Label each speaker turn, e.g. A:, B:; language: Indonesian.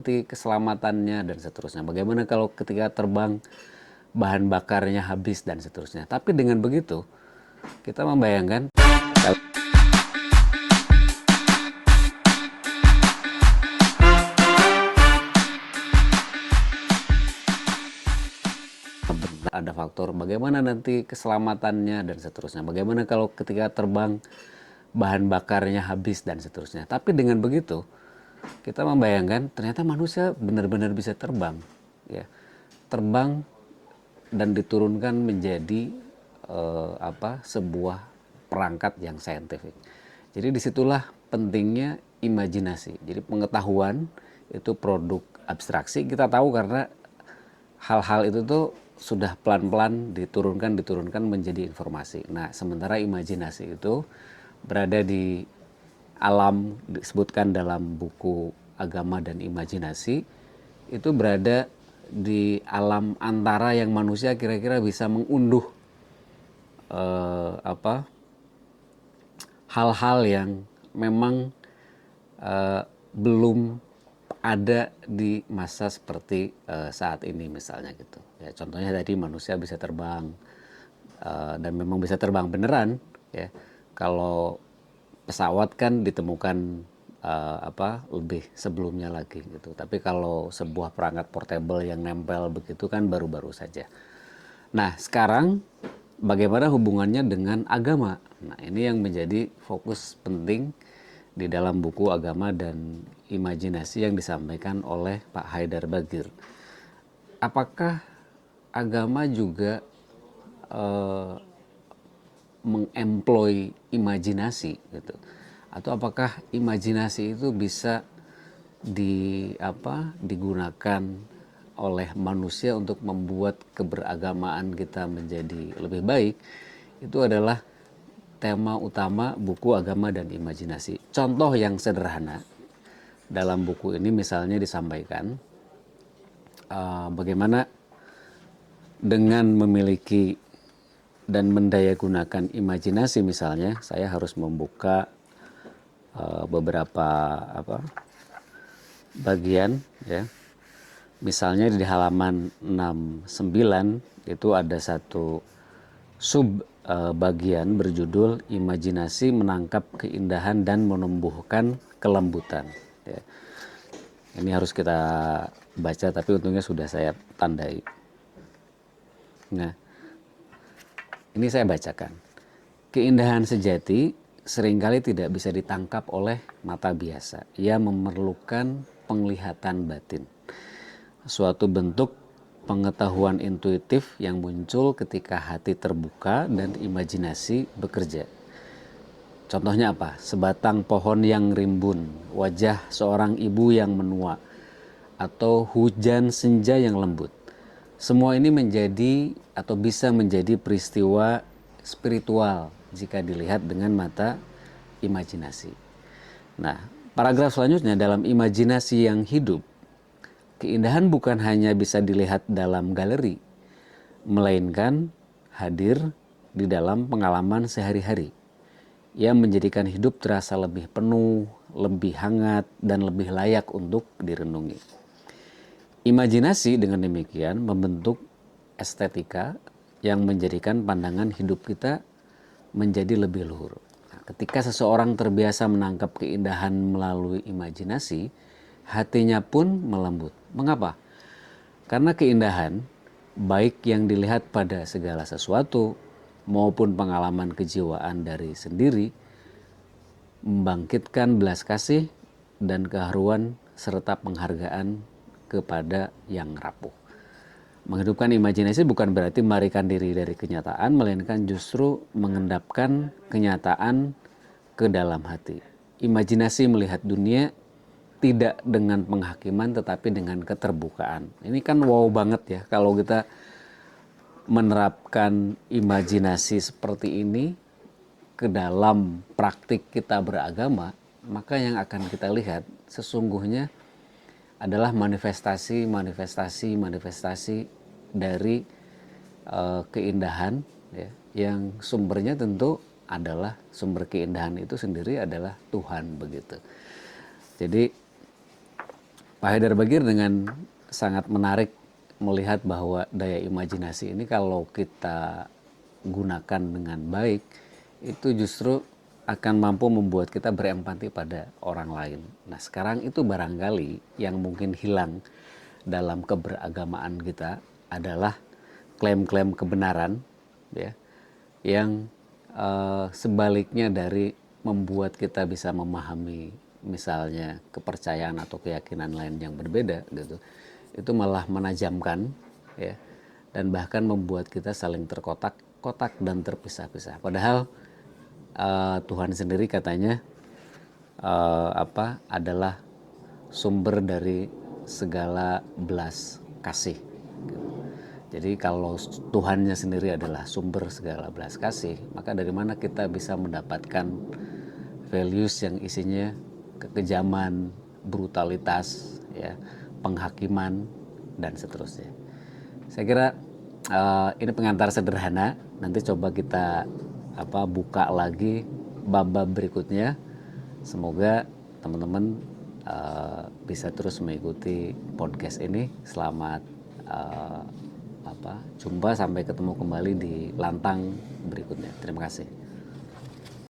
A: nanti keselamatannya dan seterusnya. Bagaimana kalau ketika terbang bahan bakarnya habis dan seterusnya. Tapi dengan begitu kita membayangkan ada faktor bagaimana nanti keselamatannya dan seterusnya. Bagaimana kalau ketika terbang bahan bakarnya habis dan seterusnya. Tapi dengan begitu kita membayangkan ternyata manusia benar-benar bisa terbang, ya, terbang dan diturunkan menjadi sebuah perangkat yang saintifik. Jadi disitulah pentingnya imajinasi. Jadi pengetahuan itu produk abstraksi, kita tahu karena hal-hal itu tuh sudah pelan-pelan diturunkan menjadi informasi. Nah, sementara imajinasi itu berada di alam, disebutkan dalam buku Agama dan Imajinasi, itu berada di alam antara yang manusia kira-kira bisa mengunduh hal-hal yang memang belum ada di masa seperti saat ini misalnya gitu. Ya, contohnya tadi manusia bisa terbang dan memang bisa terbang beneran, ya. Kalau pesawat kan ditemukan lebih sebelumnya lagi gitu. Tapi kalau sebuah perangkat portable yang nempel begitu kan baru-baru saja. Nah, sekarang bagaimana hubungannya dengan agama? Nah, ini yang menjadi fokus penting di dalam buku Agama dan Imajinasi yang disampaikan oleh Pak Haidar Bagir. Apakah agama juga mengemploy imajinasi gitu, atau apakah imajinasi itu bisa digunakan oleh manusia untuk membuat keberagamaan kita menjadi lebih baik? Itu adalah tema utama buku Agama dan Imajinasi. Contoh yang sederhana dalam buku ini misalnya disampaikan bagaimana dengan memiliki dan mendayagunakan imajinasi, misalnya saya harus membuka beberapa bagian, ya. Misalnya di halaman 69 itu ada satu sub bagian berjudul Imajinasi Menangkap Keindahan dan Menumbuhkan Kelembutan, ya. Ini harus kita baca, tapi untungnya sudah saya tandai. Nah, ini saya bacakan. Keindahan sejati seringkali tidak bisa ditangkap oleh mata biasa. Ia memerlukan penglihatan batin. Suatu bentuk pengetahuan intuitif yang muncul ketika hati terbuka dan imajinasi bekerja. Contohnya apa? Sebatang pohon yang rimbun, wajah seorang ibu yang menua, atau hujan senja yang lembut. Semua ini menjadi atau bisa menjadi peristiwa spiritual jika dilihat dengan mata imajinasi. Nah, paragraf selanjutnya, dalam imajinasi yang hidup, keindahan bukan hanya bisa dilihat dalam galeri, melainkan hadir di dalam pengalaman sehari-hari. Ia menjadikan hidup terasa lebih penuh, lebih hangat, dan lebih layak untuk direnungi. Imajinasi dengan demikian membentuk estetika yang menjadikan pandangan hidup kita menjadi lebih luhur. Nah, ketika seseorang terbiasa menangkap keindahan melalui imajinasi, hatinya pun melembut. Mengapa? Karena keindahan, baik yang dilihat pada segala sesuatu maupun pengalaman kejiwaan dari sendiri, membangkitkan belas kasih dan keharuan serta penghargaan kepada yang rapuh. Menghidupkan imajinasi bukan berarti melarikan diri dari kenyataan, melainkan justru mengendapkan kenyataan ke dalam hati. Imajinasi melihat dunia tidak dengan penghakiman tetapi dengan keterbukaan. Ini kan wow banget ya kalau kita menerapkan imajinasi seperti ini ke dalam praktik kita beragama, maka yang akan kita lihat sesungguhnya adalah manifestasi dari keindahan, ya, yang sumbernya tentu adalah sumber keindahan itu sendiri adalah Tuhan begitu. Jadi Pak Haidar Bagir dengan sangat menarik melihat bahwa daya imajinasi ini kalau kita gunakan dengan baik, itu justru akan mampu membuat kita berempati pada orang lain. Nah, sekarang itu barangkali yang mungkin hilang dalam keberagamaan kita adalah klaim-klaim kebenaran, ya, yang sebaliknya dari membuat kita bisa memahami misalnya kepercayaan atau keyakinan lain yang berbeda gitu, itu malah menajamkan, ya, dan bahkan membuat kita saling terkotak-kotak dan terpisah-pisah. Padahal Tuhan sendiri katanya adalah sumber dari segala belas kasih. Jadi kalau Tuhannya sendiri adalah sumber segala belas kasih, maka dari mana kita bisa mendapatkan values yang isinya kekejaman, brutalitas, ya, penghakiman, dan seterusnya. Saya kira ini pengantar sederhana. Nanti coba kita buka lagi bab-bab berikutnya. Semoga teman-teman bisa terus mengikuti podcast ini. Selamat jumpa, sampai ketemu kembali di lantang berikutnya. Terima kasih.